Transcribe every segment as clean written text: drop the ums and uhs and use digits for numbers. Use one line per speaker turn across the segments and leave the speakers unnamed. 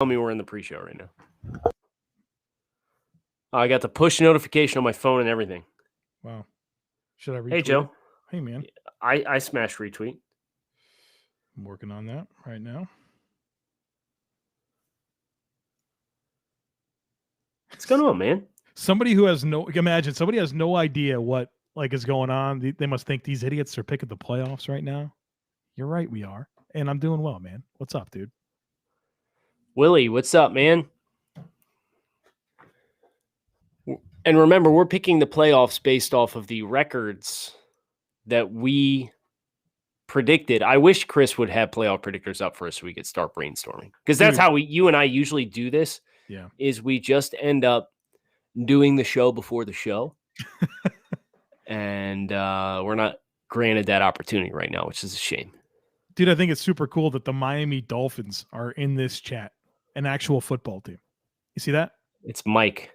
Tell me we're in the pre-show right now. I got the push notification on my phone and everything.
Wow. Should I retweet?
Hey, Joe.
Hey, man.
I smashed retweet.
I'm working on that right now.
What's going on, man?
Somebody has no idea what is going on. They must think these idiots are picking the playoffs right now. You're right, we are. And I'm doing well, man. What's up, dude?
Willie, what's up, man? And remember, we're picking the playoffs based off of the records that we predicted. I wish Chris would have playoff predictors up for us so we could start brainstorming. Because that's how you and I usually do this.
Yeah.
Is we just end up doing the show before the show. And we're not granted that opportunity right now, which is a shame.
Dude, I think it's super cool that the Miami Dolphins are in this chat, an actual football team. You see that?
It's Mike.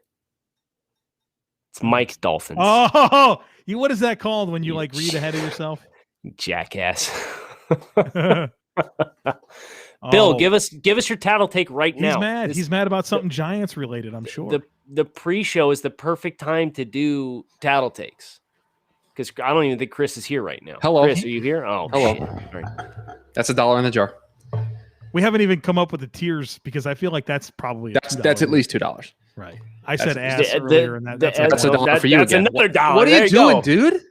It's Mike's Dolphins.
Oh, what is that called when you read ahead of yourself?
Jackass. Bill, give us your tattle take right now.
He's mad. He's mad about something Giants related, I'm sure.
The pre-show is the perfect time to do tattle takes. Because I don't even think Chris is here right now.
Hello.
Chris, are you here? Oh,
hello.
Right.
That's $1 in the jar.
We haven't even come up with the tiers because I feel like that's probably
that's at least $2.
Right. I said ass earlier, and that's
$1 for you
that's
again.
Another $1.
What are you doing, dude?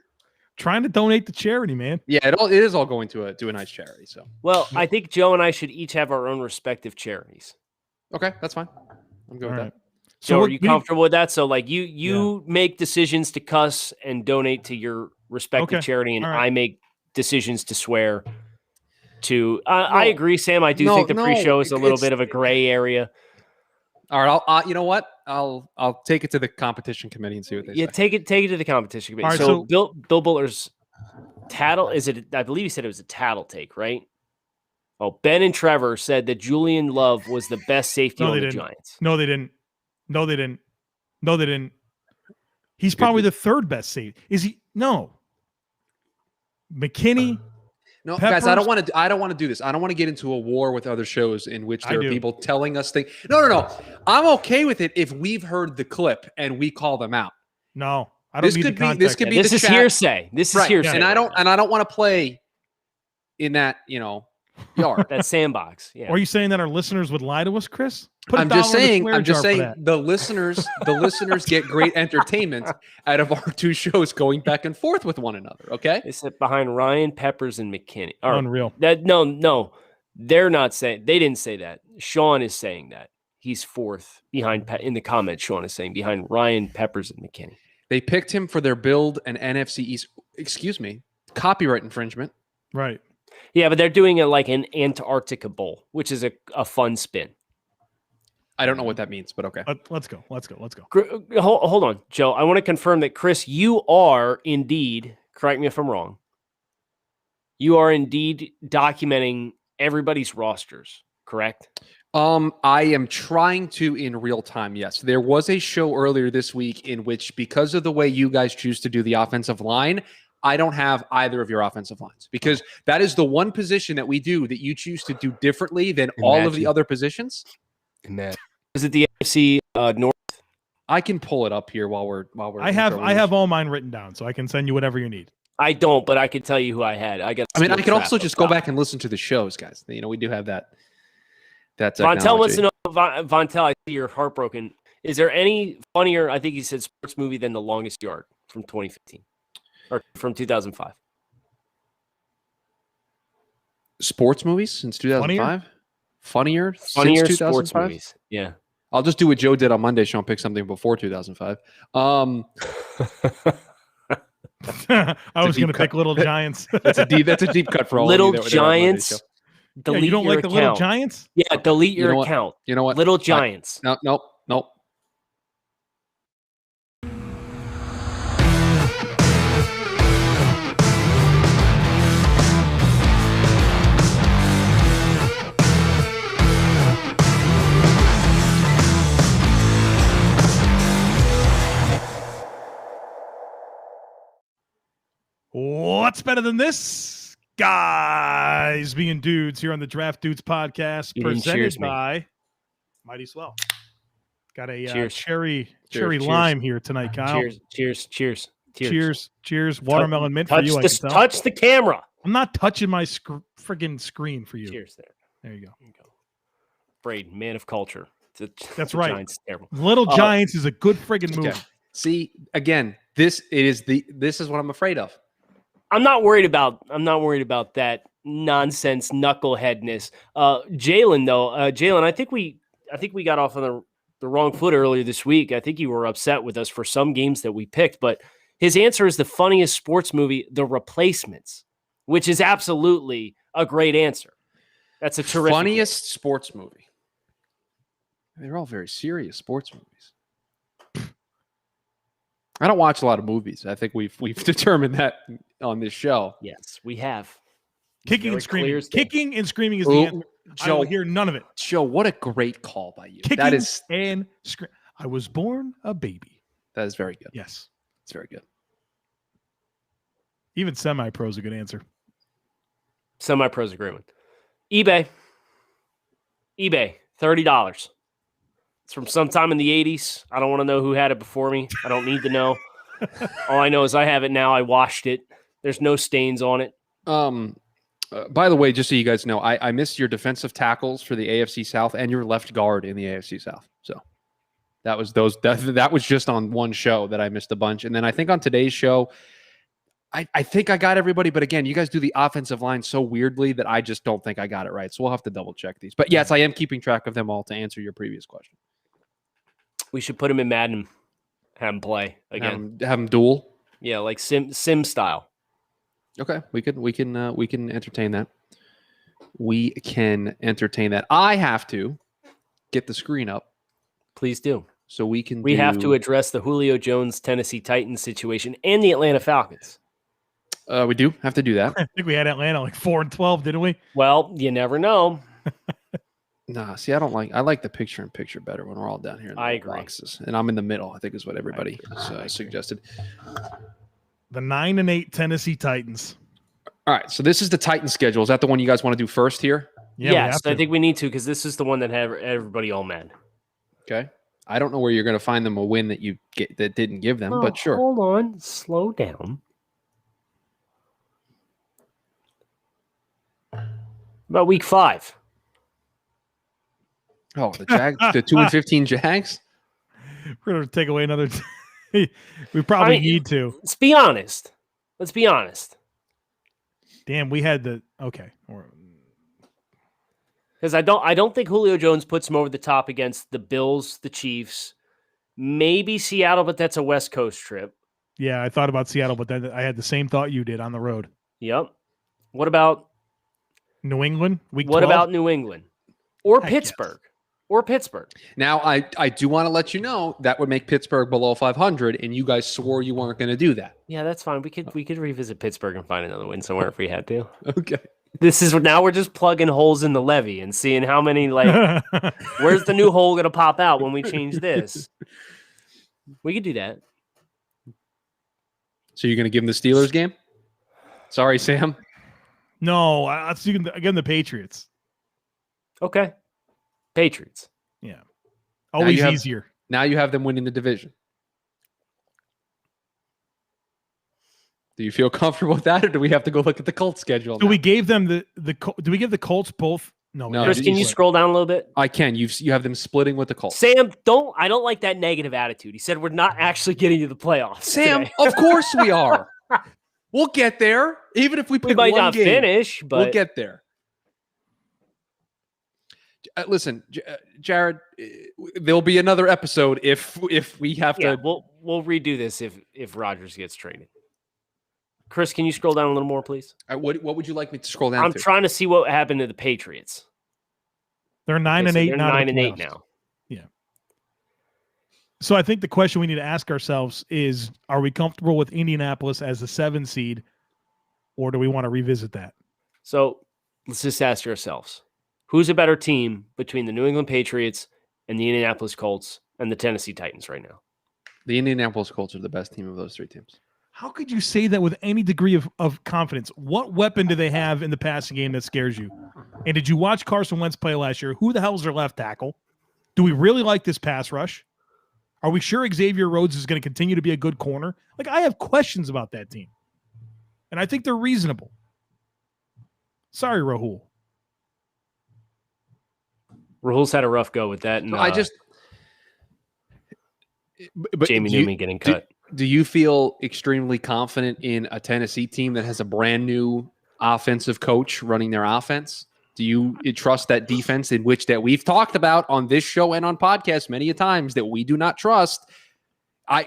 Trying to donate to charity, man.
Yeah, it is all going to a nice charity. So,
well, I think Joe and I should each have our own respective charities.
Okay, that's fine. I'm good with that.
So are you comfortable with that? So you make decisions to cuss and donate to your respective charity, and I make decisions to swear to. I agree, Sam. I do think the pre-show is a little bit of a gray area.
All right, you know what? I'll take it to the competition committee and see what they say.
Yeah, take it to the competition committee. Right, so Bill Butler's tattle I believe he said it was a tattle take, right? Oh, Ben and Trevor said that Julian Love was the best safety on the Giants.
No, they didn't. He's probably the third best safety. Is he? No. McKinney.
No, Peppers. Guys, I don't want to do this. I don't want to get into a war with other shows in which there are people telling us things. No. I'm okay with it if we've heard the clip and we call them out.
No, I don't need the context.
This could be
this is hearsay. This is hearsay.
And I don't want to play in that, yard.
That sandbox. Yeah.
Are you saying that our listeners would lie to us, Chris?
I'm just saying the listeners get great entertainment out of our two shows going back and forth with one another. Okay.
They sit behind Ryan, Peppers, and McKinney.
Unreal.
No, they're not saying. They didn't say that. Sean is saying that he's fourth behind. In the comments, Sean is saying behind Ryan, Peppers, and McKinney.
They picked him for their build and NFC East. Excuse me, copyright infringement.
Right.
Yeah, but they're doing it like an Antarctica Bowl, which is a fun spin.
I don't know what that means, but okay.
Let's go.
Hold on, Joe. I want to confirm that, Chris, you are indeed, correct me if I'm wrong, you are indeed documenting everybody's rosters, correct?
I am trying to in real time, yes. There was a show earlier this week in which, because of the way you guys choose to do the offensive line, I don't have either of your offensive lines because that is the one position that we do that you choose to do differently than all of the other positions.
Is it the AFC North?
I can pull it up here while we're.
I have all mine written down, so I can send you whatever you need.
I don't, but I can tell you who I had. I
can also just go back and listen to the shows, guys. We do have that. That's
Vontel wants to know. Vontel, I see you're heartbroken. Is there any funnier? I think he said sports movie than The Longest Yard from 2015 or from 2005.
Sports movies since 2005. Funnier
since sports movies. Yeah.
I'll just do what Joe did on Monday show and pick something before 2005.
I was going to pick Little Giants.
That's a deep cut for all
Little
of you.
Giants.
Delete you don't like the Little Giants?
Yeah, delete your account.
You know what?
Little Giants.
Nope.
What's better than this? Guys being dudes here on the Draft Dudes podcast, presented by Mighty swell. Got a
Cheers.
cherry
Cheers.
lime here tonight, Kyle.
Cheers.
Watermelon mint for you.
Touch the camera.
I'm not touching my friggin' screen for you.
Cheers there.
There you go.
Braden, man of culture.
That's right.
Giants, terrible.
Little Giants is a good friggin' movie.
Okay. See, again, this is what I'm afraid of.
I'm not worried about that nonsense knuckleheadness. Jalen, though, I think we got off on the wrong foot earlier this week. I think you were upset with us for some games that we picked, but his answer is the funniest sports movie, The Replacements, which is absolutely a great answer. That's a terrific
funniest sports movie. They're all very serious sports movies. I don't watch a lot of movies. I think we've determined that on this show.
Yes, we have.
Kicking and screaming. Kicking and screaming is the answer.
Joe,
I don't hear none of it.
Joe, what a great call by you.
Kicking and screaming. I was born a baby.
That is very good.
Yes.
It's very good.
Even semi-pro is a good answer.
Semi-pro's a great one. eBay, $30. It's from sometime in the 80s. I don't want to know who had it before me. I don't need to know. All I know is I have it now. I washed it. There's no stains on it.
By the way, just so you guys know, I missed your defensive tackles for the AFC South and your left guard in the AFC South. So that was that was just on one show that I missed a bunch. And then I think on today's show, I think I got everybody. But again, you guys do the offensive line so weirdly that I just don't think I got it right. So we'll have to double check these. But yes, I am keeping track of them all to answer your previous question.
We should put him in Madden, have him play again.
Have him duel.
Yeah, like sim style.
Okay, we can entertain that. We can entertain that. I have to get the screen up.
Please do.
So we can.
We have to address the Julio Jones Tennessee Titans situation and the Atlanta Falcons.
We do have to do that.
I think we had Atlanta like 4-12, didn't we?
Well, you never know.
Nah, see, I like the picture-in-picture better when we're all down here in the
I agree.
boxes. And I'm in the middle, I think is what everybody suggested.
The 9-8 Tennessee Titans.
All right, so this is the Titans schedule. Is that the one you guys want to do first here?
Yeah,
yes, I think we need to because this is the one that had everybody all mad.
Okay. I don't know where you're going to find them a win that that didn't give them, but sure.
Hold on. Slow down. About week 5.
Oh, the Jags, the 2-15 Jags?
We're going to take away another. We probably need to.
Let's be honest.
Damn, we had the okay.
Because I don't think Julio Jones puts him over the top against the Bills, the Chiefs, maybe Seattle, but that's a West Coast trip.
Yeah, I thought about Seattle, but then I had the same thought you did on the road.
Yep. What about
New England? Week 12?
What about New England? Or Pittsburgh?
Yes.
Or Pittsburgh.
Now, I do want to let you know that would make Pittsburgh below 500, and you guys swore you weren't going to do that.
Yeah, that's fine. We could revisit Pittsburgh and find another win somewhere if we had to.
Okay.
Now we're just plugging holes in the levee and seeing how many, where's the new hole going to pop out when we change this? We could do that.
So you're going to give them the Steelers game? Sorry, Sam.
No, again, the Patriots.
Okay. Patriots.
Yeah. Always easier.
Now you have them winning the division. Do you feel comfortable with that, or do we have to go look at the Colts schedule?
We gave them do we give the Colts both? No.
Chris, can you scroll down a little bit?
I can. You have them splitting with the Colts.
Sam, I don't like that negative attitude. He said we're not actually getting to the playoffs.
Sam, of course we are. We'll get there, even if we pick
might
one
not
game.
Finish, but
we'll get there. Listen, Jared, there'll be another episode if we have to.
We'll redo this if Rodgers gets traded. Chris, can you scroll down a little more, please?
What would you like me to scroll down?
I'm trying to see what happened to the Patriots.
They're 9-8.
They're 9-8 now.
Yeah. So I think the question we need to ask ourselves is: are we comfortable with Indianapolis as the 7 seed, or do we want to revisit that?
So let's just ask ourselves: who's a better team between the New England Patriots and the Indianapolis Colts and the Tennessee Titans right now?
The Indianapolis Colts are the best team of those 3 teams.
How could you say that with any degree of confidence? What weapon do they have in the passing game that scares you? And did you watch Carson Wentz play last year? Who the hell is their left tackle? Do we really like this pass rush? Are we sure Xavier Rhodes is going to continue to be a good corner? Like, I have questions about that team. And I think they're reasonable. Sorry, Rahul.
Rahul's had a rough go with that. And
but
Jamie Newman getting cut.
Do you feel extremely confident in a Tennessee team that has a brand new offensive coach running their offense? Do you trust that defense in which that we've talked about on this show and on podcasts many a times that we do not trust?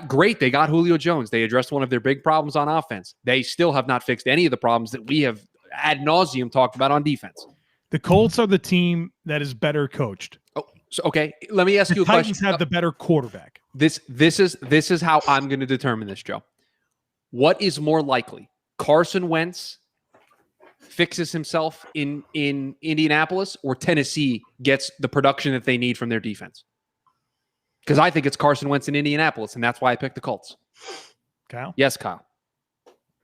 Great. They got Julio Jones. They addressed one of their big problems on offense. They still have not fixed any of the problems that we have ad nauseum talked about on defense.
The Colts are the team that is better coached.
Oh, so, okay. Let me ask you a
question. The
question.
Titans have the better quarterback.
This is how I'm going to determine this, Joe. What is more likely? Carson Wentz fixes himself in Indianapolis, or Tennessee gets the production that they need from their defense? Because I think it's Carson Wentz in Indianapolis, and that's why I picked the Colts.
Kyle?
Yes, Kyle.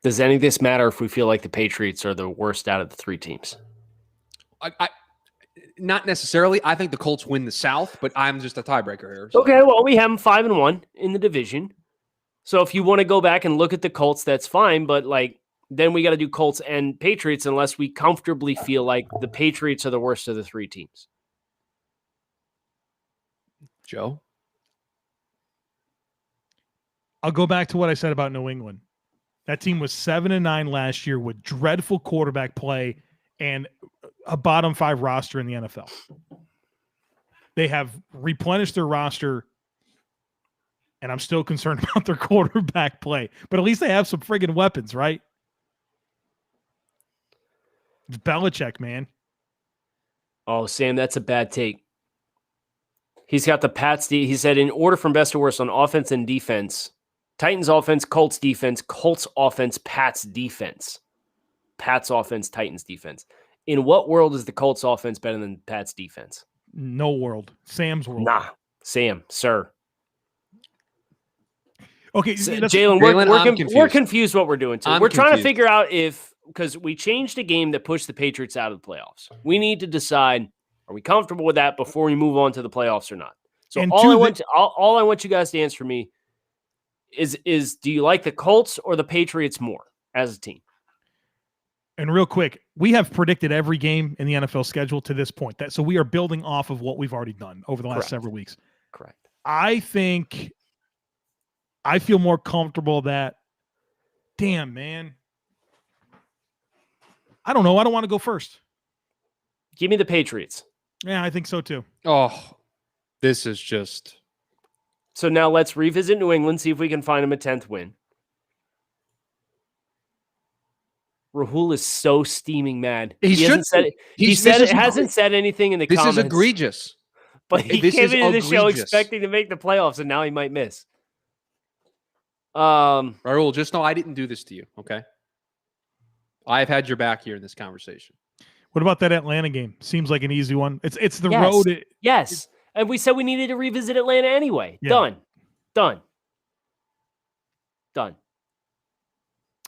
Does any of this matter if we feel like the Patriots are the worst out of the three teams?
I not necessarily. I think the Colts win the South, but I'm just a tiebreaker here. So.
Okay, well, we have them 5-1 in the division. So if you want to go back and look at the Colts, that's fine. But then we got to do Colts and Patriots unless we comfortably feel like the Patriots are the worst of the three teams.
Joe?
I'll go back to what I said about New England. That team was 7-9 last year with dreadful quarterback play and a bottom 5 roster in the NFL. They have replenished their roster, and I'm still concerned about their quarterback play. But at least they have some friggin' weapons, right? It's Belichick, man.
Oh, Sam, that's a bad take. He's got the Pats. He said in order from best to worst on offense and defense, Titans offense, Colts defense, Colts offense, Pats defense. Pats offense, Titans defense. In what world is the Colts offense better than Pats defense?
No world. Sam's world.
Nah. Sam, sir.
Okay,
Jalen, we're confused what we're doing too. We're trying to figure out because we changed a game that pushed the Patriots out of the playoffs. We need to decide, are we comfortable with that before we move on to the playoffs or not? So all I want you guys to answer for me is do you like the Colts or the Patriots more as a team?
And real quick, we have predicted every game in the NFL schedule to this point. So we are building off of what we've already done over the last several weeks.
Correct.
I think I feel more comfortable that, damn, man. I don't know. I don't want to go first.
Give me the Patriots.
Yeah, I think so too.
Oh, this is just...
So now let's revisit New England, see if we can find him a 10th win. Rahul is so steaming mad. He hasn't said anything in the comments.
This is egregious.
But he came into the show expecting to make the playoffs, and now he might miss.
Rahul, just know I didn't do this to you, okay? I've had your back here in this conversation.
What about that Atlanta game? Seems like an easy one. It's the road.
Yes. And we said we needed to revisit Atlanta anyway. Yeah. Done.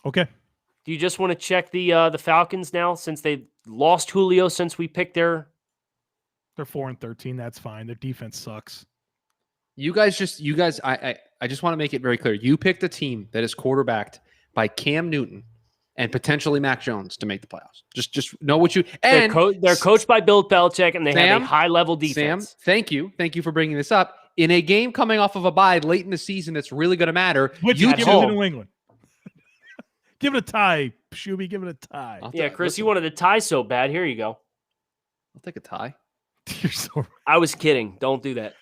Okay.
Do you just want to check the Falcons now since they lost Julio since we picked their...
They're 4-13. That's fine. Their defense sucks.
I just want to make it very clear. You picked a team that is quarterbacked by Cam Newton and potentially Mac Jones to make the playoffs. Just know what you... And
they're coached by Bill Belichick, and they have a high-level defense.
Sam, thank you. Thank you for bringing this up. In a game coming off of a bye late in the season that's really going to matter...
You give it to New England. Give it a tie, Shuby. Give it a tie.
Yeah, Chris, you wanted a tie so bad. Here you go.
I'll take a tie.
You're so right.
I was kidding. Don't do that.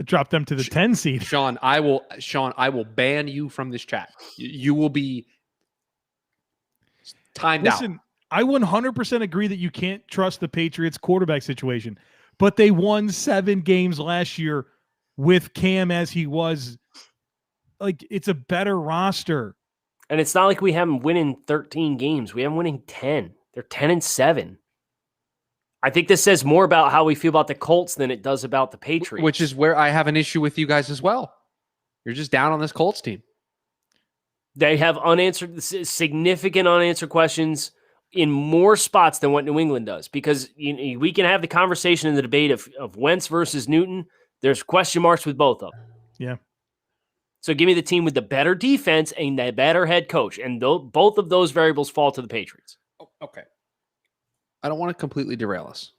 Drop them to the 10 seed.
Sean, I will ban you from this chat. You will be timed out.
Listen, I 100% agree that you can't trust the Patriots quarterback situation, but they won 7 games last year with Cam as he was. Like, it's a better roster.
And it's not like we have them winning 13 games. We have them winning 10. They're 10-7. I think this says more about how we feel about the Colts than it does about the Patriots.
Which is where I have an issue with you guys as well. You're just down on this Colts team.
They have significant unanswered questions in more spots than what New England does. Because we can have the conversation and the debate of Wentz versus Newton. There's question marks with both of them.
Yeah.
So give me the team with the better defense and the better head coach. And both of those variables fall to the Patriots.
Okay. I don't want to completely derail us.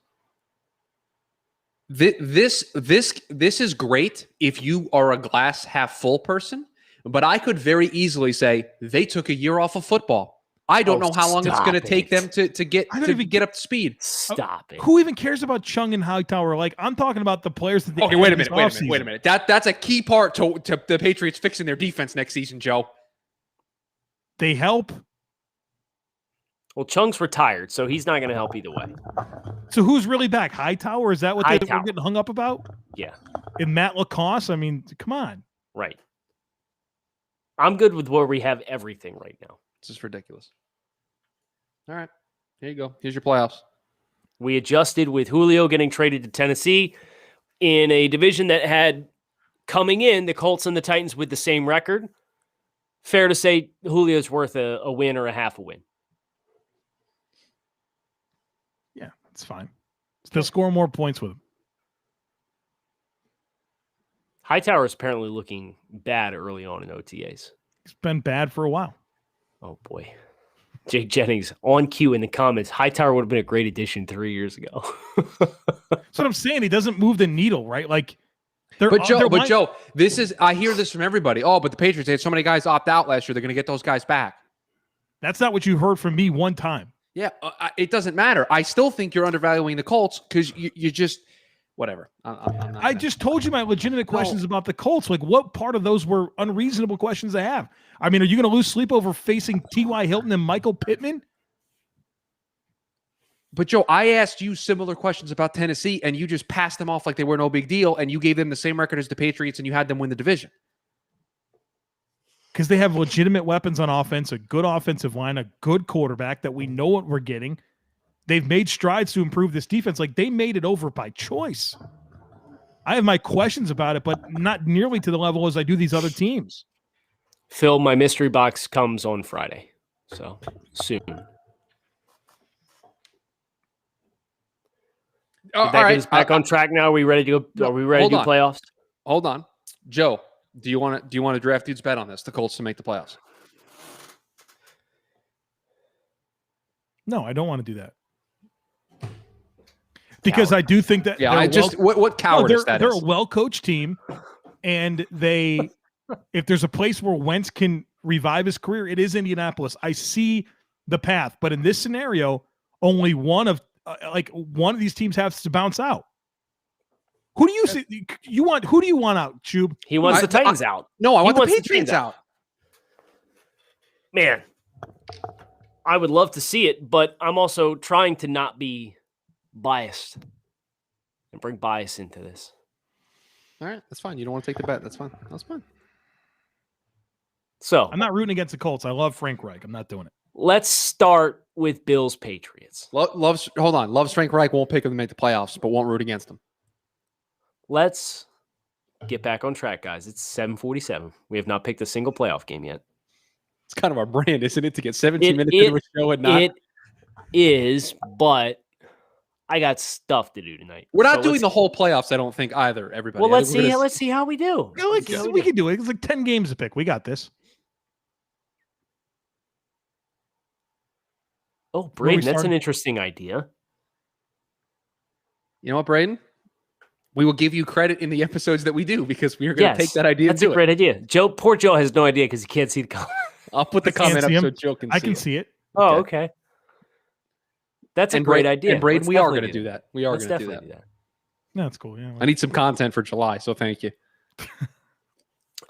This is great if you are a glass half full person, but I could very easily say they took a year off of football. I don't know how long it's going to take them to get up to speed.
Stop it.
Who even cares about Chung and Hightower? Like, I'm talking about the players that they
wait a minute. That's a key part to the Patriots fixing their defense next season, Joe.
They help.
Well, Chung's retired, so he's not going to help either way.
So who's really back? Hightower? Is that what they were getting hung up about?
Yeah.
And Matt Lacoste? I mean, come on.
Right. I'm good with where we have everything right now.
This is ridiculous. All right. Here you go. Here's your playoffs.
We adjusted with Julio getting traded to Tennessee in a division that had coming in the Colts and the Titans with the same record. Fair to say Julio's worth a win or a half a win.
Yeah, it's fine. Still score more points with him.
Hightower is apparently looking bad early on in OTAs.
He's been bad for a while.
Oh, boy. Jake Jennings on cue in the comments. Hightower would have been a great addition 3 years ago.
That's what I'm saying. He doesn't move the needle, right? Like,
Joe, this is, I hear this from everybody. Oh, but the Patriots, they had so many guys opt out last year. They're going to get those guys back.
That's not what you heard from me one time.
Yeah, it doesn't matter. I still think you're undervaluing the Colts because you just, whatever.
I just told you my legitimate questions about the Colts. Like, what part of those were unreasonable questions to have? I mean, are you going to lose sleep over facing T.Y. Hilton and Michael Pittman?
But, Joe, I asked you similar questions about Tennessee, and you just passed them off like they were no big deal, and you gave them the same record as the Patriots, and you had them win the division.
Because they have legitimate weapons on offense, a good offensive line, a good quarterback that we know what we're getting. They've made strides to improve this defense. Like, they made it over by choice. I have my questions about it, but not nearly to the level as I do these other teams.
Phil, my mystery box comes on Friday. So, soon. Did that get us back on track now? Are we ready to go? Are we ready to do playoffs?
Hold on. Joe, do you want to draft dude's bet on this, the Colts to make the playoffs?
No, I don't want to do that. Because I do think that
what cowardice that is.
They're a well-coached team, and if there's a place where Wentz can revive his career, it is Indianapolis. I see the path, but in this scenario, only one of these teams has to bounce out. Who do you see? Who do you want out, Chube?
He wants the Titans out.
No, I want the Patriots out.
Man, I would love to see it, but I'm also trying to not be biased and bring bias into this.
All right, that's fine. You don't want to take the bet. That's fine. That's fine.
So
I'm not rooting against the Colts. I love Frank Reich. I'm not doing it.
Let's start with Bills Patriots.
Loves Frank Reich, won't pick him to make the playoffs, but won't root against him.
Let's get back on track, guys. It's 7:47. We have not picked a single playoff game yet.
It's kind of our brand, isn't it? To get 17 minutes into a show and not.
It is, but I got stuff to do tonight.
We're not doing the whole playoffs, I don't think, either, everybody.
Well, let's see how we do.
We can do it. It's like 10 games to pick. We got this.
Oh, Braden, that's an interesting idea.
You know what, Braden? We will give you credit in the episodes that we do because we are going to take that idea.
That's a great idea. Poor Joe has no idea because he can't see the comment.
I'll put the comment up so Joe can see it.
I can see it.
Oh, okay. That's a great idea.
And Braden, we are going to do that. We are going to do that.
No, that's cool. Yeah.
I need some content for July, so thank you.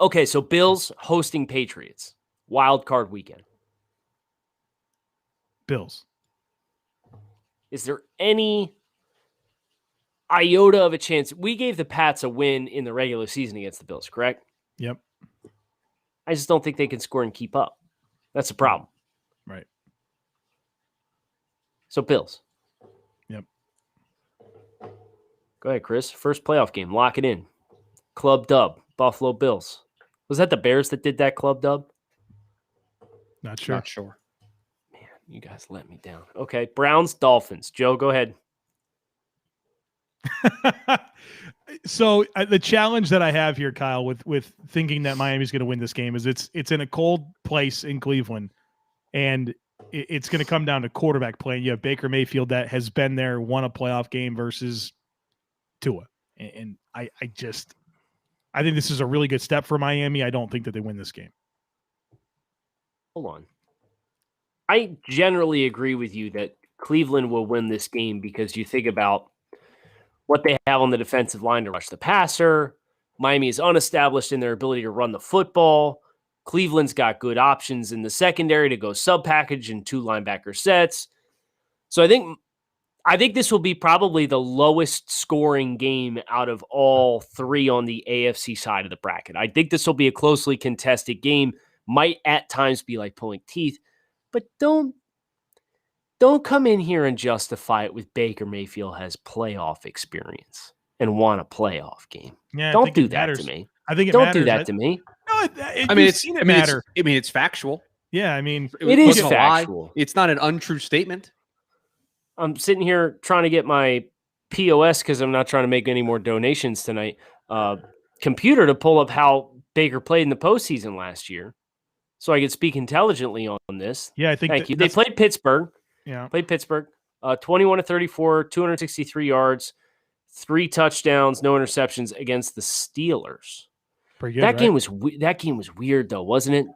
Okay, so Bills hosting Patriots. Wild card weekend.
Bills.
Is there any iota of a chance? We gave the Pats a win in the regular season against the Bills, correct?
Yep.
I just don't think they can score and keep up. That's the problem.
Right.
So Bills.
Yep.
Go ahead, Chris. First playoff game. Lock it in. Club dub. Buffalo Bills. Was that the Bears that did that club dub?
Not sure.
Not sure.
Man, you guys let me down. Okay. Browns, Dolphins. Joe, go ahead.
So the challenge that I have here, Kyle, with thinking that Miami's going to win this game is it's in a cold place in Cleveland, and it's going to come down to quarterback play. You have Baker Mayfield that has been there, won a playoff game versus Tua, and I think this is a really good step for Miami. I don't think that they win this game.
Hold on. I generally agree with you that Cleveland will win this game because you think about what they have on the defensive line to rush the passer. Miami is unestablished in their ability to run the football. Cleveland's got good options in the secondary to go sub-package and 2 linebacker sets. So I think this will be probably the lowest scoring game out of all 3 on the AFC side of the bracket. I think this will be a closely contested game. Might at times be like pulling teeth, but don't come in here and justify it with Baker Mayfield has playoff experience and won a playoff game.
Yeah,
don't do that to me.
I think
don't do that to me.
No,
it's factual.
Yeah, I mean,
it is factual.
It's not an untrue statement.
I'm sitting here trying to get my POS because I'm not trying to make any more donations tonight. Computer to pull up how Baker played in the postseason last year, so I could speak intelligently on this.
Yeah, I think.
Thank you. They played Pittsburgh.
Yeah,
played Pittsburgh. 21-34, 263 yards, 3 touchdowns, no interceptions against the Steelers.
Pretty good.
That game was weird though, wasn't it?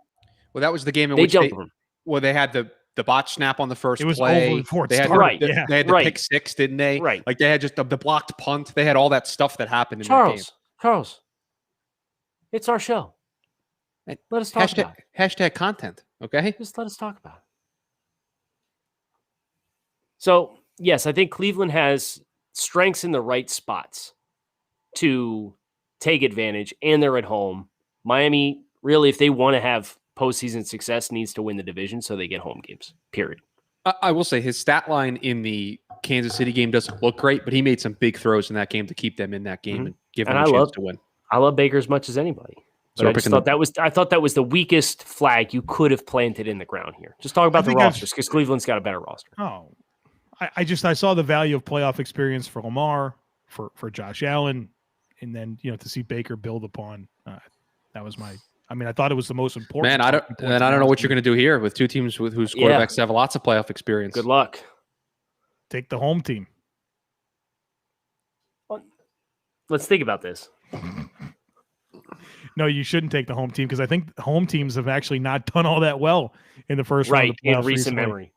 Well, that was the game in which they had the bot snap on the first play.
It was over before it
started.
They
had the pick 6, didn't they?
Right.
Like they had just the blocked punt. They had all that stuff that happened in that game.
Charles, it's our show. Let us talk about it.
Hashtag content, okay?
Just let us talk about it. So, yes, I think Cleveland has strengths in the right spots to take advantage, and they're at home. Miami, really, if they want to have postseason success, needs to win the division so they get home games, period.
I will say his stat line in the Kansas City game doesn't look great, but he made some big throws in that game to keep them in that game and give them a chance to win.
I love Baker as much as anybody. But I thought that was the weakest flag you could have planted in the ground here. Just talk about the rosters because Cleveland's got a better roster.
Oh, I saw the value of playoff experience for Lamar, for Josh Allen, and then to see Baker build upon. That was my. I mean, I thought it was the most important.
Man, I don't know what you're going to do here with 2 teams whose quarterbacks have lots of playoff experience.
Good luck.
Take the home team.
Let's think about this.
No, you shouldn't take the home team because I think home teams have actually not done all that well in the first round of playoffs
in recent memory.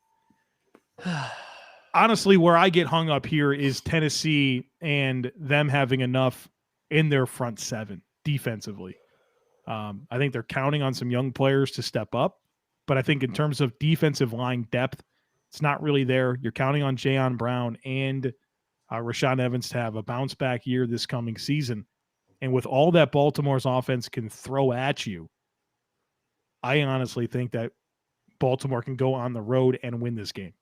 Honestly, where I get hung up here is Tennessee and them having enough in their front 7 defensively. I think they're counting on some young players to step up, but I think in terms of defensive line depth, it's not really there. You're counting on Jayon Brown and Rashaan Evans to have a bounce back year this coming season. And with all that Baltimore's offense can throw at you, I honestly think that Baltimore can go on the road and win this game.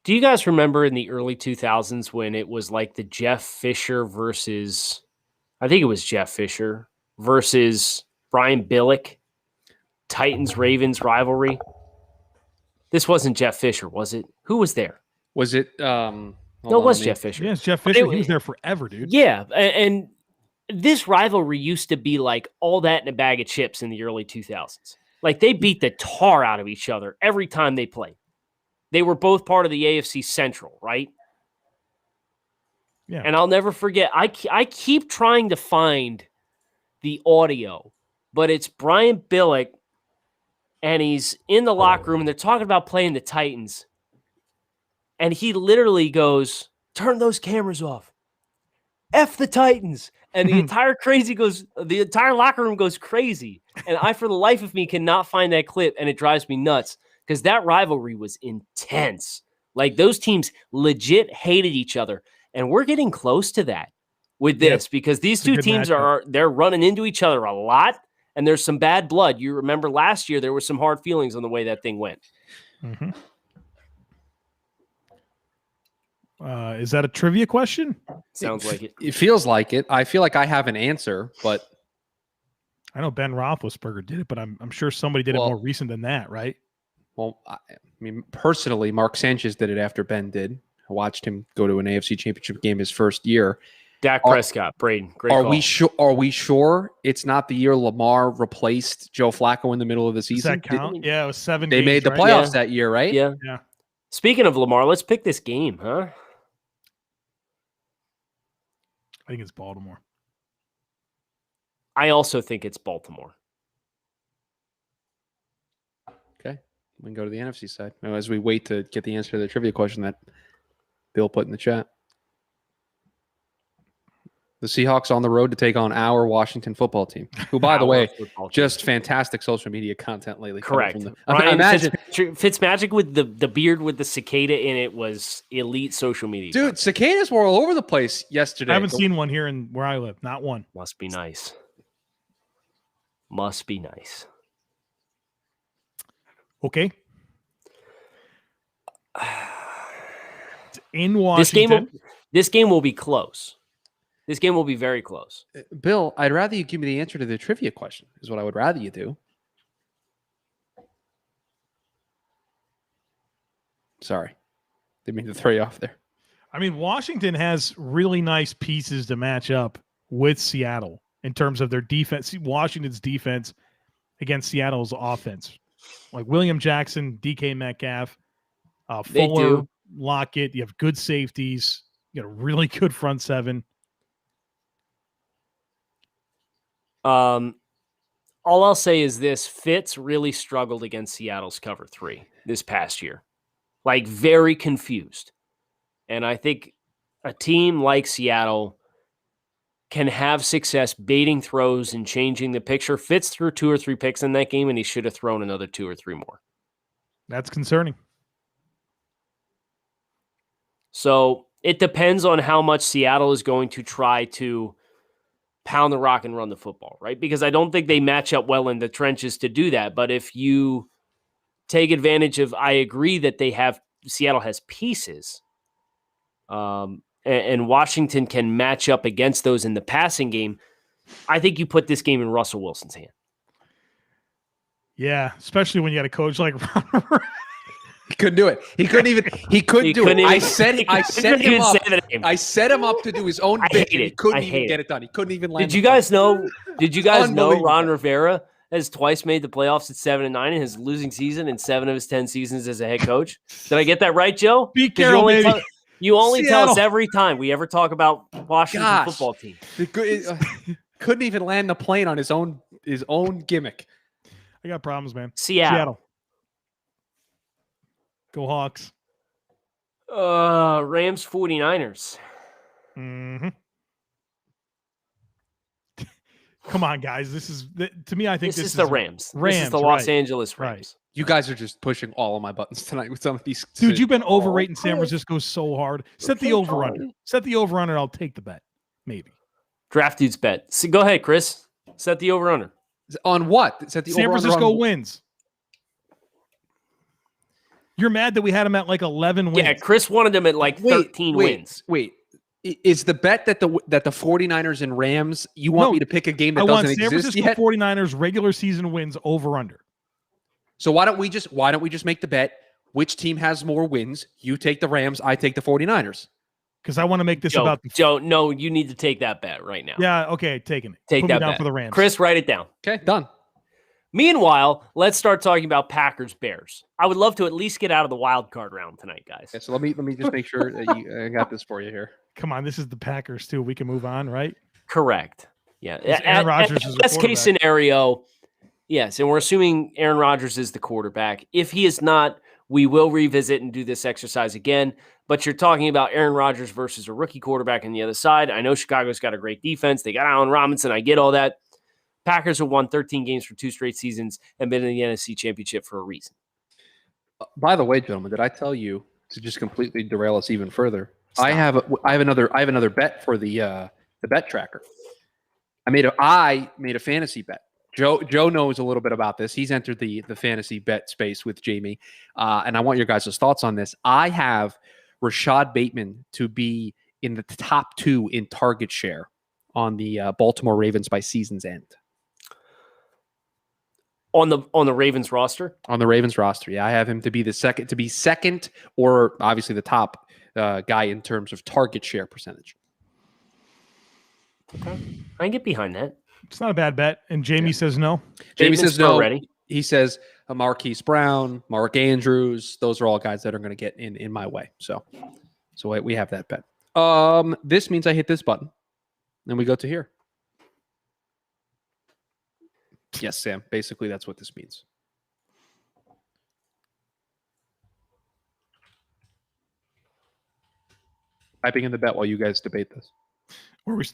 Do you guys remember in the early 2000s when it was like the Jeff Fisher versus, I think it was Jeff Fisher versus Brian Billick, Titans-Ravens rivalry? This wasn't Jeff Fisher, was it? Who was there?
Was it?
No, it was Jeff Fisher.
Yes, Jeff Fisher. He was there forever, dude.
Yeah, and this rivalry used to be like all that in a bag of chips in the early 2000s. Like they beat the tar out of each other every time they played. They were both part of the AFC Central, right?
Yeah.
And I'll never forget. I keep trying to find the audio, but it's Brian Billick, and he's in the locker room, and they're talking about playing the Titans. And he literally goes, "Turn those cameras off. F the Titans." And the entire locker room goes crazy. And I, for the life of me, cannot find that clip, and it drives me nuts because that rivalry was intense. Like those teams legit hated each other. And we're getting close to that with this because these 2 teams they're running into each other a lot, and there's some bad blood. You remember last year there were some hard feelings on the way that thing went.
Mm-hmm. Is that a trivia question?
Sounds like it.
It feels like it. I feel like I have an answer, but
I know Ben Roethlisberger did it, but I'm sure somebody did it more recent than that, right?
Well, I mean, personally, Mark Sanchez did it after Ben did. I watched him go to an AFC Championship game his first year.
Dak Prescott, Braden. Great
are
call.
we sure it's not the year Lamar replaced Joe Flacco in the middle of the season?
Does that count? Yeah, it was 7
They
games,
made the
right?
playoffs that year, right?
Yeah. Speaking of Lamar, let's pick this game, huh?
I think it's Baltimore.
I also think it's Baltimore.
Okay. We can go to the NFC side as we wait to get the answer to the trivia question that Bill put in the chat. The Seahawks on the road to take on our Washington football team, who, by the way, just fantastic social media content lately.
Correct.
Imagine
Fitzmagic with the beard with the cicada in it was elite social media.
Dude, content. Cicadas were all over the place yesterday.
I haven't seen one here in where I live. Not one.
Must be nice. Must be nice.
Okay. In Washington.
This game will be close. This game will be very close.
Bill, I'd rather you give me the answer to the trivia question, is what I would rather you do. Sorry. Didn't mean to throw you off there.
I mean, Washington has really nice pieces to match up with Seattle in terms of their defense. Washington's defense against Seattle's offense. Like William Jackson, DK Metcalf, Fuller, Lockett. You have good safeties. You got a really good front seven.
All I'll say is this: Fitz really struggled against Seattle's cover 3 this past year, like very confused. And I think a team like Seattle can have success baiting throws and changing the picture. Fitz threw 2 or 3 picks in that game, and he should have thrown another 2 or 3 more.
That's concerning.
So it depends on how much Seattle is going to try to pound the rock and run the football, right? Because I don't think they match up well in the trenches to do that. But if you take advantage of, I agree that Seattle has pieces, and Washington can match up against those in the passing game. I think you put this game in Russell Wilson's hand.
Yeah, especially when you got a coach like Ron.
He couldn't do it. He couldn't do it. I set him up to do his own bit. He couldn't even get it done. He couldn't even land.
Did you guys know Ron Rivera has twice made the playoffs at 7-9 in his losing season in 7 of his 10 seasons as a head coach? Did I get that right, Joe?
Be careful, baby.
You only tell us every time we ever talk about Washington football team.
Couldn't even land the plane on his own gimmick.
I got problems, man.
Seattle.
Go Hawks.
Rams 49ers.
Mm-hmm. Come on, guys. This is to me. I think this is
the Rams. This is the Los Angeles Rams.
Right.
You guys are just pushing all of my buttons tonight with some of these.
Dude, you've been overrating San Francisco so hard. Set the over-under. Set the over-under. I'll take the bet. Maybe.
Draft dude's bet. So go ahead, Chris. Set the over-under.
On what? Set the
San Francisco wins. You're mad that we had him at like 11 wins.
Yeah, Chris wanted him at like 13 wins.
Wait. Is the bet that the 49ers and Rams, you want me to pick a game that doesn't exist yet? I want San Francisco 49ers regular season wins over under. So why don't we just make the bet? Which team has more wins? You take the Rams, I take the 49ers.
Because I want to make this
about Joe, no, you need to take that bet right now.
Yeah, okay, taking it.
Take
Put
that
me down
bet
for the Rams.
Chris, write it down.
Okay, done.
Meanwhile, let's start talking about Packers Bears. I would love to at least get out of the wild card round tonight, guys.
Okay, so let me just make sure that I got this for you here.
Come on, this is the Packers too. We can move on, right?
Correct. Yeah.
Aaron Rodgers is the
best case scenario. Yes, and we're assuming Aaron Rodgers is the quarterback. If he is not, we will revisit and do this exercise again. But you're talking about Aaron Rodgers versus a rookie quarterback on the other side. I know Chicago's got a great defense. They got Allen Robinson. I get all that. Packers have won 13 games for 2 straight seasons and been in the NFC Championship for a reason.
By the way, gentlemen, did I tell you to just completely derail us even further? Stop. I have another bet for the bet tracker. I made a fantasy bet. Joe knows a little bit about this. He's entered the fantasy bet space with Jamie, and I want your guys' thoughts on this. I have Rashad Bateman to be in the top 2 in target share on the Baltimore Ravens by season's end.
On the Ravens roster?
On the Ravens roster, yeah. I have him to be second, or obviously the top guy in terms of target share percentage.
Okay. I can get behind that.
It's not a bad bet. And Jamie says no.
Jamie says no.
Ready.
He says Marquise Brown, Mark Andrews. Those are all guys that are going to get in my way. So we have that bet. This means I hit this button. And we go to here. Yes, Sam. Basically, that's what this means. Typing in the bet while you guys debate this.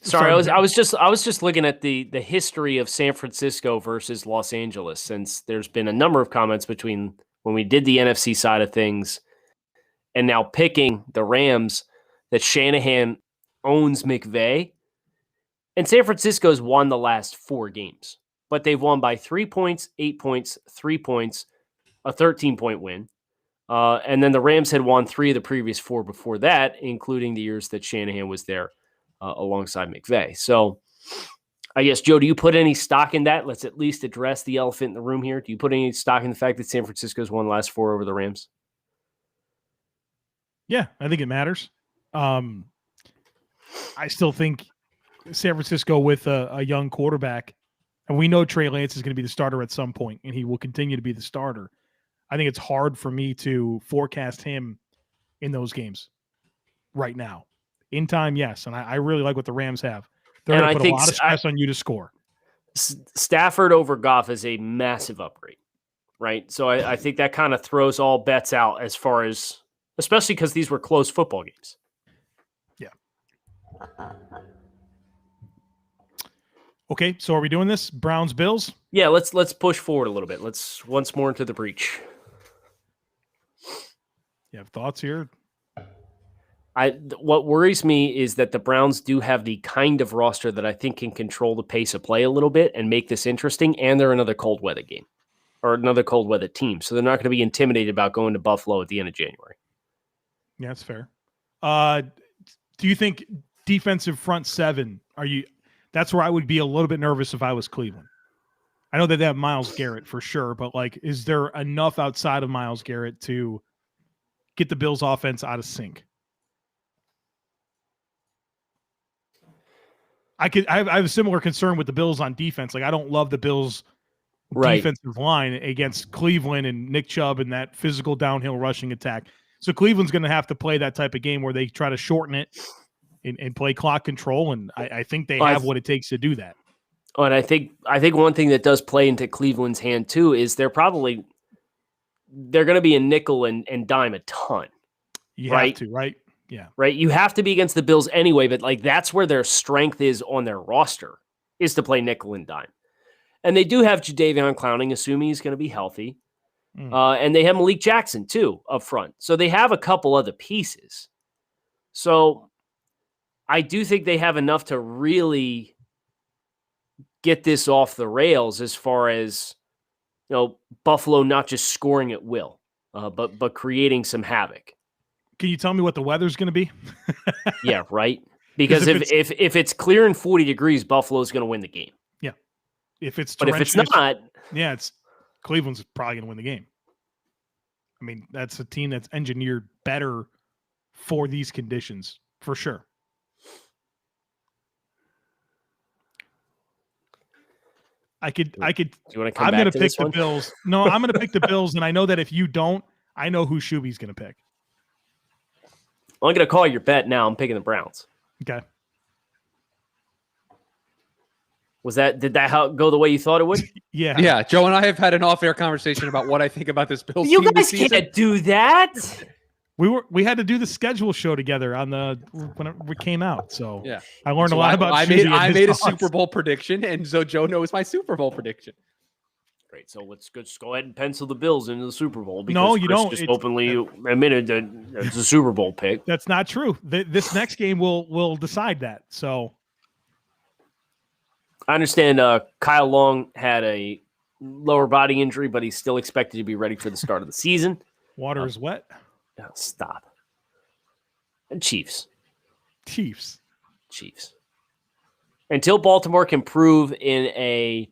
Sorry, I was just looking at the history of San Francisco versus Los Angeles, since there's been a number of comments between when we did the NFC side of things and now picking the Rams that Shanahan owns McVay. And San Francisco's won the last 4 games, but they've won by 3 points, 8 points, 3 points, a 13-point win. And then the Rams had won 3 of the previous 4 before that, including the years that Shanahan was there alongside McVay. So I guess, Joe, do you put any stock in that? Let's at least address the elephant in the room here. Do you put any stock in the fact that San Francisco's won the last 4 over the Rams?
Yeah, I think it matters. I still think San Francisco with a young quarterback, and we know Trey Lance is going to be the starter at some point, and he will continue to be the starter. I think it's hard for me to forecast him in those games right now. In time, yes, and I really like what the Rams have. They're going to put a lot of stress on you to score.
Stafford over Goff is a massive upgrade, right? So I think that kind of throws all bets out as far as, especially because these were close football games.
Yeah. Okay, so are we doing this? Browns, Bills?
Yeah, let's push forward a little bit. Let's once more into the breach.
You have thoughts here?
What worries me is that the Browns do have the kind of roster that I think can control the pace of play a little bit and make this interesting, and they're another cold weather game or another cold weather team. So they're not going to be intimidated about going to Buffalo at the end of January.
Yeah, that's fair. Do you think defensive front 7, that's where I would be a little bit nervous if I was Cleveland. I know that they have Myles Garrett for sure, but is there enough outside of Myles Garrett to get the Bills offense out of sync? I have a similar concern with the Bills on defense. I don't love the Bills defensive line against Cleveland and Nick Chubb and that physical downhill rushing attack. So Cleveland's going to have to play that type of game where they try to shorten it and play clock control. And I think they have what it takes to do that.
Oh, and I think one thing that does play into Cleveland's hand too is they're going to be a nickel and dime a ton.
You have to, right? Yeah.
Right. You have to be against the Bills anyway, but that's where their strength is on their roster, is to play nickel and dime. And they do have Jadeveon Clowney, assuming he's going to be healthy. And they have Malik Jackson too up front. So they have a couple other pieces. So I do think they have enough to really get this off the rails as far as, Buffalo not just scoring at will, but creating some havoc.
Can you tell me what the weather's going to be?
Yeah, right. Because if it's clear and 40 degrees, Buffalo's going to win the game.
Yeah. If it's
not,
yeah, Cleveland's probably going to win the game. I mean, that's a team that's engineered better for these conditions, for sure. I could.
Do you want to come
I'm going to pick
the
Bills. No, I'm going to pick the Bills, and I know that if you don't, I know who Shuby's going to pick.
Well, I'm going to call your bet now. I'm picking the Browns.
Okay.
Did that go the way you thought it would?
Yeah.
Yeah. Joe and I have had an off-air conversation about what I think about this Bills
team.
You
guys can't do that.
We had to do the schedule show together when we came out. So yeah, I learned a lot about.
I made a Super Bowl prediction, and so Joe knows my Super Bowl prediction.
Great. So let's just go ahead and pencil the Bills into the Super Bowl. Because
no, you
Chris
don't.
Just openly admitted that it's a Super Bowl pick.
That's not true. This next game will decide that. So
I understand Kyle Long had a lower body injury, but he's still expected to be ready for the start of the season.
Water is wet.
No, stop. And Chiefs. Until Baltimore can prove in a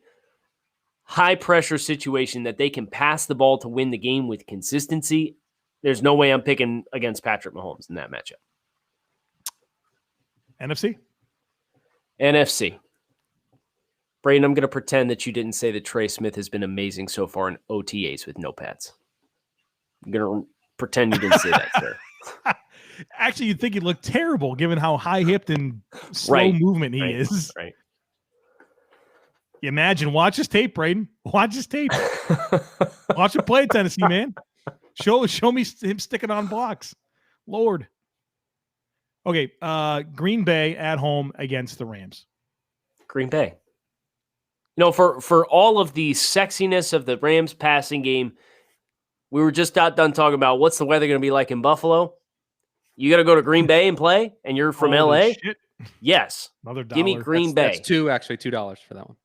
high-pressure situation that they can pass the ball to win the game with consistency, there's no way I'm picking against Patrick Mahomes in that matchup.
NFC?
NFC. Braden, I'm going to pretend that you didn't say that Trey Smith has been amazing so far in OTAs with no pads. I'm going to pretend you didn't say that, sir.
Actually, you'd think he looked terrible given how high-hipped and slow movement he is.
Right.
You imagine. Watch his tape, Braden. Watch his tape. Watch him play at Tennessee, man. Show me him sticking on blocks. Lord. Okay, Green Bay at home against the Rams.
Green Bay. For all of the sexiness of the Rams passing game, we were just done talking about what's the weather going to be like in Buffalo. You got to go to Green Bay and play, and you're from LA?
Shit.
Yes.
Another $1.
Give me Green Bay.
That's $2 for that one.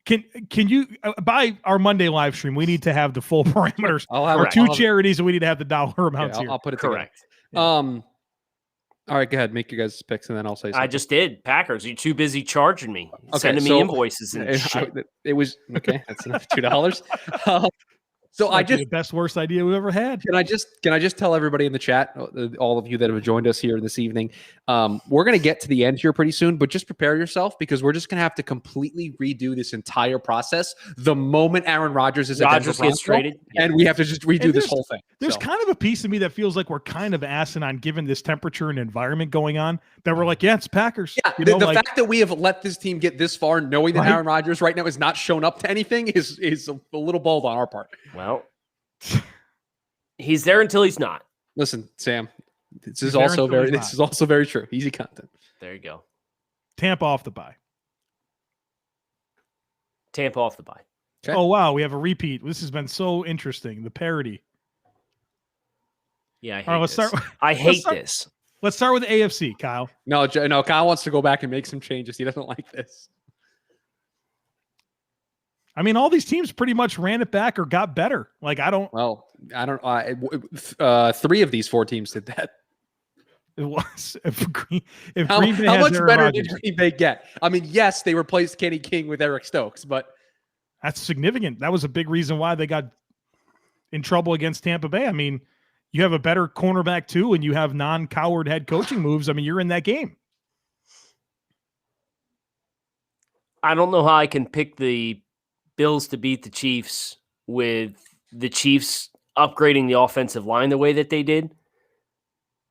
Can you by our Monday live stream? We need to have the full parameters. Our two charities, and we need to have the dollar amounts here.
I'll put it
correct.
Yeah. All right, go ahead. Make your guys' picks, and then I'll say something.
I just did. Packers. You're too busy charging me, sending me invoices and shit.
It was okay. That's enough. $2. So I just
the best worst idea we ever had.
Can I just tell everybody in the chat, all of you that have joined us here this evening, we're going to get to the end here pretty soon, but just prepare yourself because we're just going to have to completely redo this entire process the moment Aaron Rodgers is
gets traded,
and we have to just redo this whole thing.
There's kind of a piece of me that feels like we're kind of asinine given this temperature and environment going on that we're like, yeah, it's Packers.
Yeah, the fact that we have let this team get this far, knowing that Aaron Rodgers right now is not shown up to anything, is a little bold on our part.
Well. He's there until he's not.
Listen, Sam, this is also very true. Easy content.
There you go.
Tampa off the bye.
Okay.
Oh, wow. We have a repeat. This has been so interesting. The parody.
Yeah, I hate this.
Let's start with the AFC, Kyle.
No, Kyle wants to go back and make some changes. He doesn't like this.
I mean, all these teams pretty much ran it back or got better. Like, I don't.
Three of these four teams did that.
It was Green Bay
how much better did Green Bay get? I mean, yes, they replaced Kenny King with Eric Stokes, but
that's significant. That was a big reason why they got in trouble against Tampa Bay. I mean, you have a better cornerback too, and you have non-coward head coaching moves. I mean, you're in that game.
I don't know how I can pick the Bills to beat the Chiefs with the Chiefs upgrading the offensive line the way that they did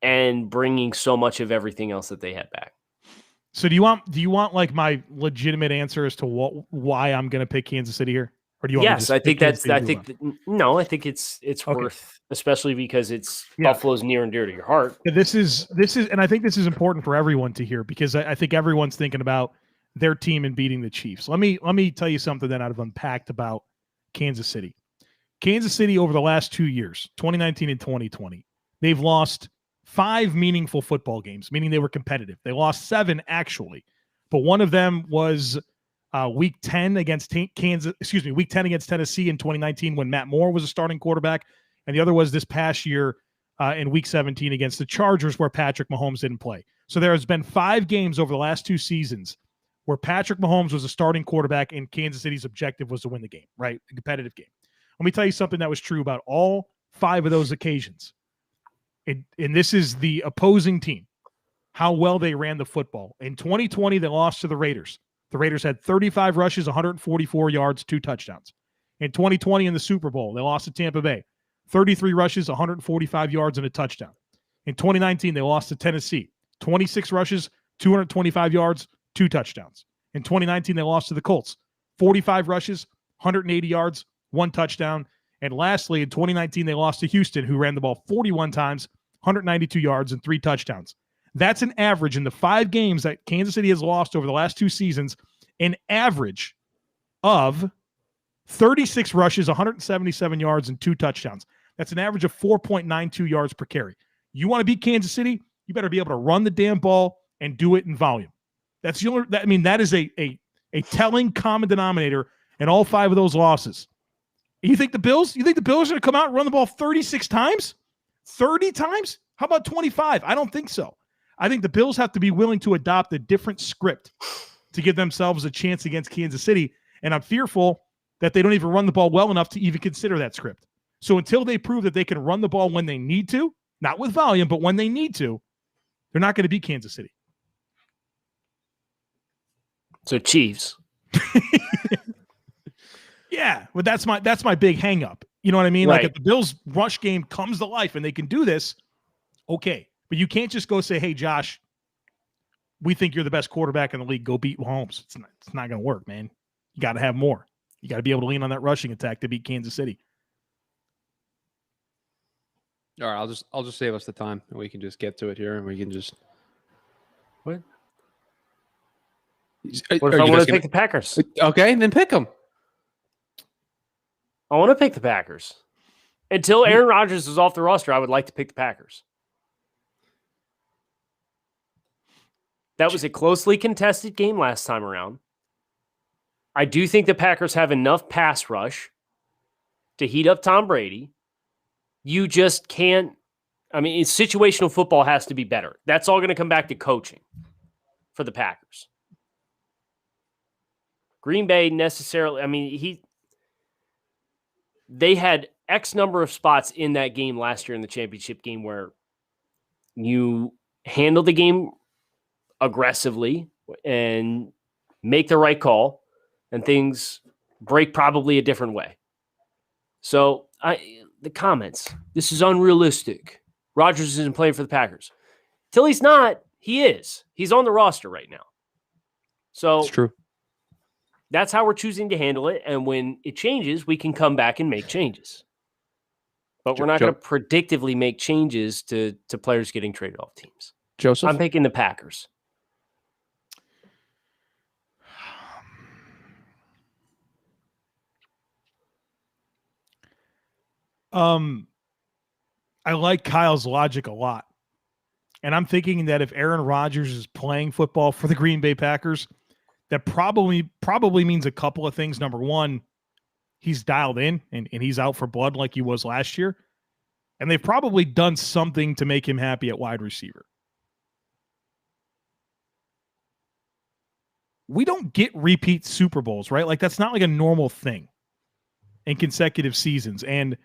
and bringing so much of everything else that they had back.
So do you want like my legitimate answer as to why I'm going to pick Kansas City here? Or do you want
Yes, I think it's
okay.
Worth, especially because it's Buffalo's near and dear to your heart.
This is, and I think this is important for everyone to hear because I think everyone's thinking about their team and beating the Chiefs. Let me tell you something that I've unpacked about Kansas City. Kansas City over the last 2 years, 2019 and 2020, they've lost 5 meaningful football games, meaning they were competitive. They lost 7 actually, but one of them was week 10 against week 10 against Tennessee in 2019 when Matt Moore was a starting quarterback, and the other was this past year in week 17 against the Chargers where Patrick Mahomes didn't play. So there has been 5 games over the last 2 seasons where Patrick Mahomes was a starting quarterback and Kansas City's objective was to win the game, right? A competitive game. Let me tell you something that was true about all 5 of those occasions. And this is the opposing team, how well they ran the football. In 2020, they lost to the Raiders. The Raiders had 35 rushes, 144 yards, 2 touchdowns. In 2020 in the Super Bowl, they lost to Tampa Bay. 33 rushes, 145 yards, and a touchdown. In 2019, they lost to Tennessee. 26 rushes, 225 yards, 2 touchdowns. In 2019, they lost to the Colts. 45 rushes, 180 yards, 1 touchdown. And lastly, in 2019, they lost to Houston, who ran the ball 41 times, 192 yards, and 3 touchdowns. That's an average in the 5 games that Kansas City has lost over the last 2 seasons, an average of 36 rushes, 177 yards, and 2 touchdowns. That's an average of 4.92 yards per carry. You want to beat Kansas City, you better be able to run the damn ball and do it in volume. That's the only. That is a telling common denominator in all 5 of those losses. You think the Bills are going to come out and run the ball 36 times? 30 times? How about 25? I don't think so. I think the Bills have to be willing to adopt a different script to give themselves a chance against Kansas City, and I'm fearful that they don't even run the ball well enough to even consider that script. So until they prove that they can run the ball when they need to, not with volume, but when they need to, they're not going to beat Kansas City.
So Chiefs.
Yeah, but that's my big hang up. You know what I mean?
Right.
Like if the Bills rush game comes to life and they can do this, okay. But you can't just go say, hey, Josh, we think you're the best quarterback in the league. Go beat Mahomes. It's not going to work, man. You got to have more. You got to be able to lean on that rushing attack to beat Kansas City.
All right, I'll just save us the time, and we can just get to it here, and we can just.
What? What if I want to pick the Packers?
Okay, then pick them.
I want to pick the Packers. Until Aaron Rodgers is off the roster, I would like to pick the Packers. That was a closely contested game last time around. I do think the Packers have enough pass rush to heat up Tom Brady. You just can't. I mean, situational football has to be better. That's all going to come back to coaching for the Packers. Green Bay necessarily, I mean, they had X number of spots in that game last year in the championship game where you handle the game aggressively and make the right call, and things break probably a different way. So the comments, this is unrealistic. Rodgers isn't playing for the Packers. Till he's not, he is. He's on the roster right now. So
it's true.
That's how we're choosing to handle it. And when it changes, we can come back and make changes. But we're not going to predictively make changes to players getting traded off teams.
Joseph?
I'm picking the Packers.
I like Kyle's logic a lot. And I'm thinking that if Aaron Rodgers is playing football for the Green Bay Packers, that probably means a couple of things. Number one, he's dialed in and he's out for blood like he was last year. And they've probably done something to make him happy at wide receiver. We don't get repeat Super Bowls, right? Like that's not like a normal thing in consecutive seasons. And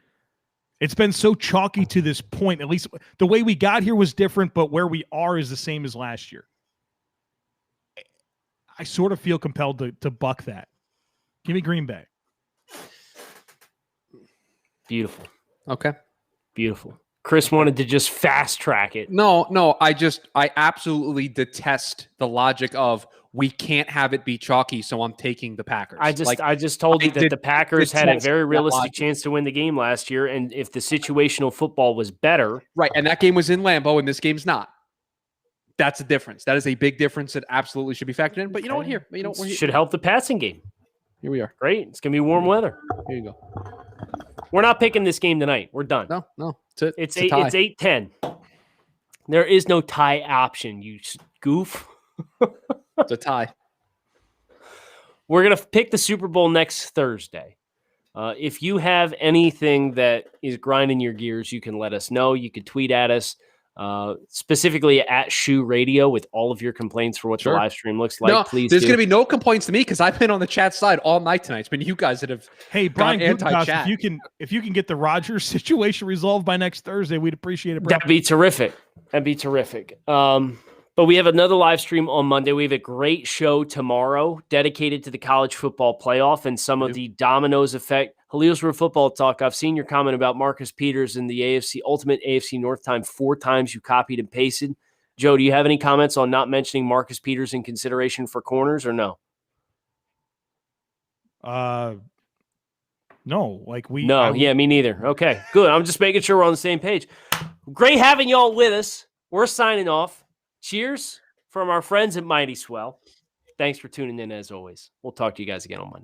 it's been so chalky to this point. At least the way we got here was different, but where we are is the same as last year. I sort of feel compelled to buck that. Give me Green Bay.
Beautiful.
Okay.
Beautiful. Chris wanted to just fast track it.
No. I absolutely detest the logic of we can't have it be chalky, so I'm taking the Packers.
I just told you that the Packers had a very realistic chance to win the game last year, and if the situational football was better.
Right, and that game was in Lambeau, and this game's not. That's a difference. That is a big difference that absolutely should be factored in. But you know what? Here,
should help the passing game.
Here we are.
Great. It's gonna be warm weather.
Here you go.
We're not picking this game tonight. We're done.
No.
It's 8-10. There is no tie option. You goof.
It's a tie.
We're gonna pick the Super Bowl next Thursday. If you have anything that is grinding your gears, you can let us know. You could tweet at us. Specifically at Shoe Radio with all of your complaints for what the live stream looks like.
No,
please.
There's going to be no complaints to me because I've been on the chat side all night tonight. It's been you guys that have.
Hey, Brian,
anti-chat.
if you can get the Rodgers situation resolved by next Thursday, we'd appreciate it. Brian.
That'd be terrific. But we have another live stream on Monday. We have a great show tomorrow dedicated to the college football playoff and some of the dominoes effect. Halil's Real Football Talk. I've seen your comment about Marcus Peters in the Ultimate AFC North time 4 times. You copied and pasted. Joe, do you have any comments on not mentioning Marcus Peters in consideration for corners or no?
No.
Me neither. Okay, good. I'm just making sure we're on the same page. Great having y'all with us. We're signing off. Cheers from our friends at Mighty Swell. Thanks for tuning in as always. We'll talk to you guys again on Monday.